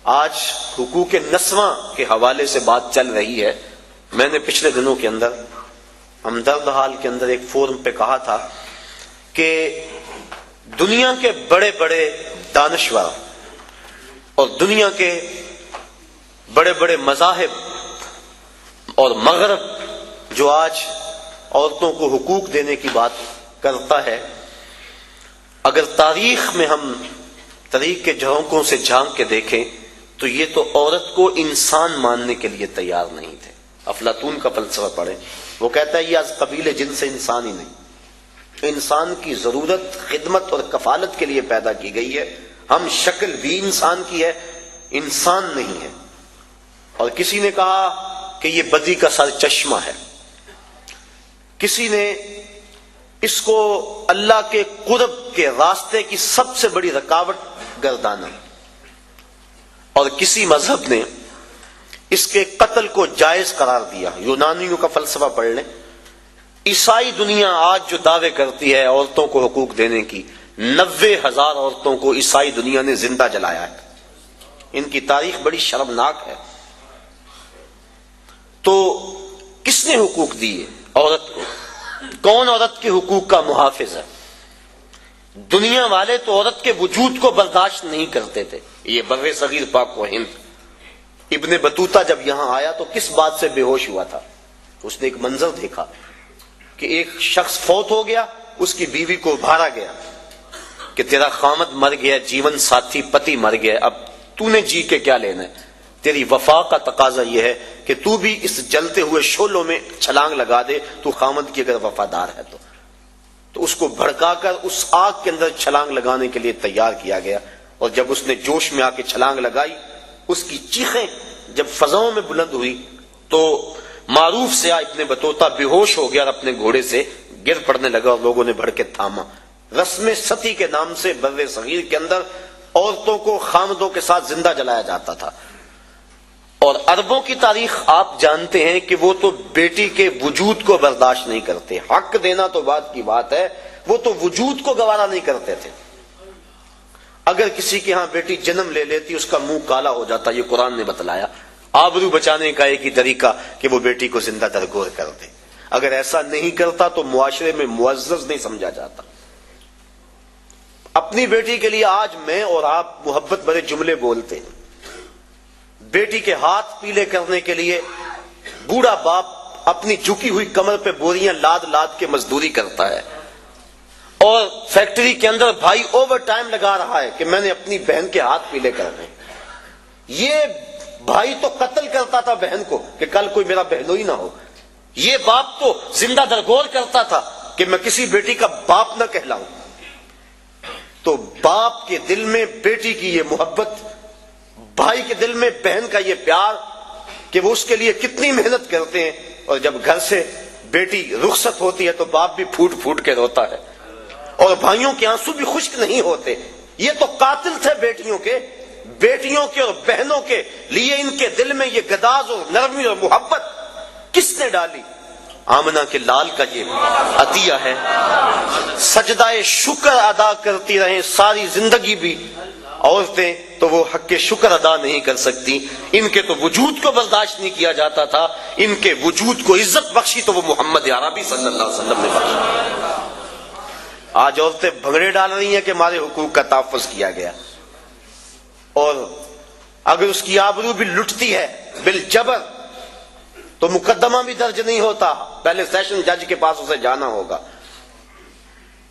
آج حقوق نسواں کے حوالے سے بات چل رہی ہے. میں نے پچھلے دنوں کے اندر ہمدرد حال کے اندر ایک فورم پہ کہا تھا کہ دنیا کے بڑے بڑے دانشور اور دنیا کے بڑے بڑے مذاہب اور مغرب جو آج عورتوں کو حقوق دینے کی بات کرتا ہے، اگر تاریخ میں ہم تاریخ کے جھونکوں سے جھانک کے دیکھیں تو یہ تو عورت کو انسان ماننے کے لیے تیار نہیں تھے. افلاطون کا فلسفہ پڑھیں، وہ کہتا ہے یہ از قبیل جن سے انسان ہی نہیں، انسان کی ضرورت خدمت اور کفالت کے لیے پیدا کی گئی ہے. ہم شکل بھی انسان کی ہے، انسان نہیں ہے. اور کسی نے کہا کہ یہ بدی کا سر چشمہ ہے، کسی نے اس کو اللہ کے قرب کے راستے کی سب سے بڑی رکاوٹ گردانا، اور کسی مذہب نے اس کے قتل کو جائز قرار دیا. یونانیوں کا فلسفہ پڑھ لیں. عیسائی دنیا آج جو دعوے کرتی ہے عورتوں کو حقوق دینے کی، 90,000 عورتوں کو عیسائی دنیا نے زندہ جلایا ہے. ان کی تاریخ بڑی شرمناک ہے. تو کس نے حقوق دیے عورت کو؟ کون عورت کے حقوق کا محافظ ہے؟ دنیا والے تو عورت کے وجود کو برداشت نہیں کرتے تھے. یہ بر صغیر پاک و ہند. ابن بطوطہ جب یہاں آیا تو کس بات سے بے ہوش ہوا تھا؟ اس نے ایک منظر دیکھا کہ ایک شخص فوت ہو گیا، اس کی بیوی کو ابھارا گیا کہ تیرا خامد مر گیا، جیون ساتھی پتی مر گیا، اب تو نے جی کے کیا لینا ہے؟ تیری وفا کا تقاضا یہ ہے کہ تو بھی اس جلتے ہوئے شعلوں میں چھلانگ لگا دے، تو خامد کی اگر وفادار ہے تو اس کو بھڑکا کر اس آگ کے اندر چھلانگ لگانے کے لیے تیار کیا گیا. اور جب اس نے جوش میں آ کے چھلانگ لگائی، اس کی چیخیں جب فضاؤں میں بلند ہوئی تو معروف سے ابن بطوطہ بے ہوش ہو گیا اور اپنے گھوڑے سے گر پڑنے لگا، اور لوگوں نے بڑھ کے تھاما. رسم ستی کے نام سے بر صغیر کے اندر عورتوں کو خامدوں کے ساتھ زندہ جلایا جاتا تھا. اور عربوں کی تاریخ آپ جانتے ہیں کہ وہ تو بیٹی کے وجود کو برداشت نہیں کرتے. حق دینا تو بات کی بات ہے، وہ تو وجود کو گوارا نہیں کرتے تھے. اگر کسی کے ہاں بیٹی جنم لے لیتی اس کا منہ کالا ہو جاتا. یہ قرآن نے بتلایا. آبرو بچانے کا ایک ہی طریقہ کہ وہ بیٹی کو زندہ درگور کر دے. اگر ایسا نہیں کرتا تو معاشرے میں معزز نہیں سمجھا جاتا. اپنی بیٹی کے لیے آج میں اور آپ محبت بھرے جملے بولتے ہیں. بیٹی کے ہاتھ پیلے کرنے کے لیے بوڑھا باپ اپنی جھکی ہوئی کمر پہ بوریاں لاد لاد کے مزدوری کرتا ہے، اور فیکٹری کے اندر بھائی اوور ٹائم لگا رہا ہے کہ میں نے اپنی بہن کے ہاتھ پیلے کرنے. یہ بھائی تو قتل کرتا تھا بہن کو کہ کل کوئی میرا بہنوئی نہ ہو. یہ باپ تو زندہ درگور کرتا تھا کہ میں کسی بیٹی کا باپ نہ کہلاؤں. تو باپ کے دل میں بیٹی کی یہ محبت، بھائی کے دل میں بہن کا یہ پیار کہ وہ اس کے لیے کتنی محنت کرتے ہیں. اور جب گھر سے بیٹی رخصت ہوتی ہے تو باپ بھی پھوٹ پھوٹ کے روتا ہے، اور بھائیوں کے آنسو بھی خشک نہیں ہوتے. یہ تو قاتل تھے بیٹیوں کے اور بہنوں کے لیے. ان کے دل میں یہ گداز اور نرمی اور محبت کس نے ڈالی؟ آمنہ کے لال کا یہ عطیہ ہے. سجدہ شکر ادا کرتی رہیں ساری زندگی بھی عورتیں تو وہ حق شکر ادا نہیں کر سکتی. ان کے تو وجود کو برداشت نہیں کیا جاتا تھا. ان کے وجود کو عزت بخشی تو وہ محمد عربی صلی اللہ علیہ وسلم نے بخشی. آج عورتیں بھنگڑے ڈال رہی ہیں کہ ہمارے حقوق کا تحفظ کیا گیا، اور اگر اس کی آبرو بھی لٹتی ہے بالجبر تو مقدمہ بھی درج نہیں ہوتا. پہلے سیشن جج کے پاس اسے جانا ہوگا،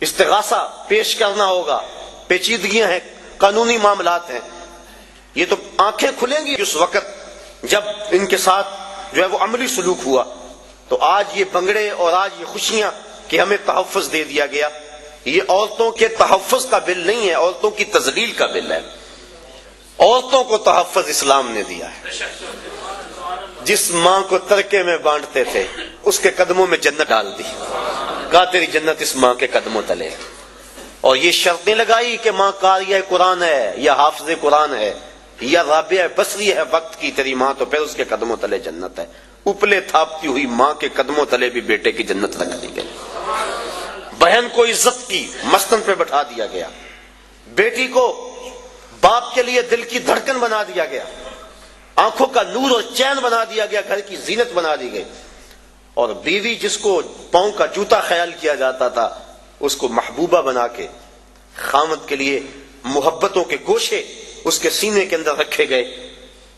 استغاثہ پیش کرنا ہوگا. پیچیدگیاں ہیں، قانونی معاملات ہیں. یہ تو آنکھیں کھلیں گی اس وقت جب ان کے ساتھ جو ہے وہ عملی سلوک ہوا. تو آج یہ بنگڑے اور آج یہ خوشیاں کہ ہمیں تحفظ دے دیا گیا، یہ عورتوں کے تحفظ کا بل نہیں ہے، عورتوں کی تذلیل کا بل ہے. عورتوں کو تحفظ اسلام نے دیا ہے. جس ماں کو ترکے میں بانٹتے تھے اس کے قدموں میں جنت ڈال دی، کہا تیری جنت اس ماں کے قدموں تلے. اور یہ شرطیں لگائی کہ ماں قاریہ قرآن ہے یا حافظ قرآن ہے یا رابعہ بصری ہے وقت کی تیری ماں، تو پھر اس کے قدموں تلے جنت ہے. اپلے تھاپتی ہوئی ماں کے قدموں تلے بھی بیٹے کی جنت رکھ دی گئی. بہن کو عزت کی مستن پہ بٹھا دیا گیا، بیٹی کو باپ کے لیے دل کی دھڑکن بنا دیا گیا، آنکھوں کا نور اور چین بنا دیا گیا، گھر کی زینت بنا دی گئی، اور بیوی جس کو پاؤں کا جوتا خیال کیا جاتا تھا اس کو محبوبہ بنا کے خامد کے لیے محبتوں کے گوشے اس کے سینے کے اندر رکھے گئے۔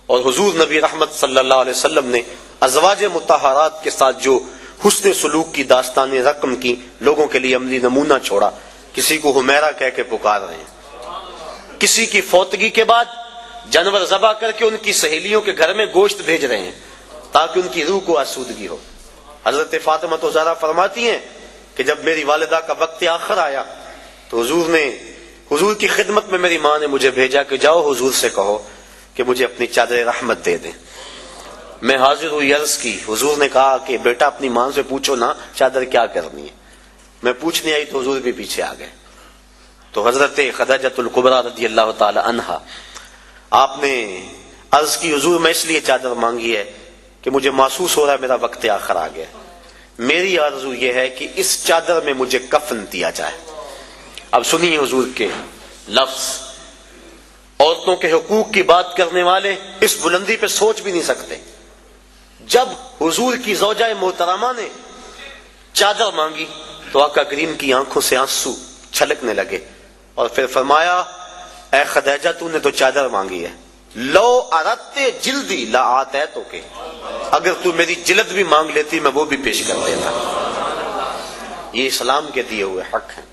اور حضور نبی رحمت صلی اللہ علیہ وسلم نے ازواج مطہرات کے ساتھ جو حسن سلوک کی داستانیں رقم کی، لوگوں کے لیے عملی نمونہ چھوڑا۔ کسی کو حمیرہ کہہ کے پکار رہے ہیں، کسی کی فوتگی کے بعد جانور ذبح کر کے ان کی سہیلیوں کے گھر میں گوشت بھیج رہے ہیں تاکہ ان کی روح کو آسودگی ہو۔ حضرت فاطمہ تو زہرا فرماتی ہیں کہ جب میری والدہ کا وقت آخر آیا تو حضور کی خدمت میں میری ماں نے مجھے بھیجا کہ جاؤ حضور سے کہو کہ مجھے اپنی چادر رحمت دے دیں۔ میں حاضر ہوئی، عرض کی، حضور نے کہا کہ بیٹا اپنی ماں سے پوچھو نا چادر کیا کرنی ہے۔ میں پوچھنے آئی تو حضور بھی پیچھے آ گئے۔ تو حضرت خدیجہ الکبریٰ رضی اللہ تعالی عنہا آپ نے عرض کی، حضور میں اس لیے چادر مانگی ہے کہ مجھے محسوس ہو رہا ہے میرا وقت آخر آ گیا، میری آرزو یہ ہے کہ اس چادر میں مجھے کفن دیا جائے۔ اب سنیے حضور کے لفظ، عورتوں کے حقوق کی بات کرنے والے اس بلندی پہ سوچ بھی نہیں سکتے۔ جب حضور کی زوجہ محترمہ نے چادر مانگی تو آقا کریم کی آنکھوں سے آنسو چھلکنے لگے، اور پھر فرمایا، اے خدیجہ تو نے تو چادر مانگی ہے، لو اردت جلدی لا آتیتو کے، اگر تو میری جلد بھی مانگ لیتی میں وہ بھی پیش کر دیتا۔ یہ اسلام کے دیے ہوئے حق ہیں۔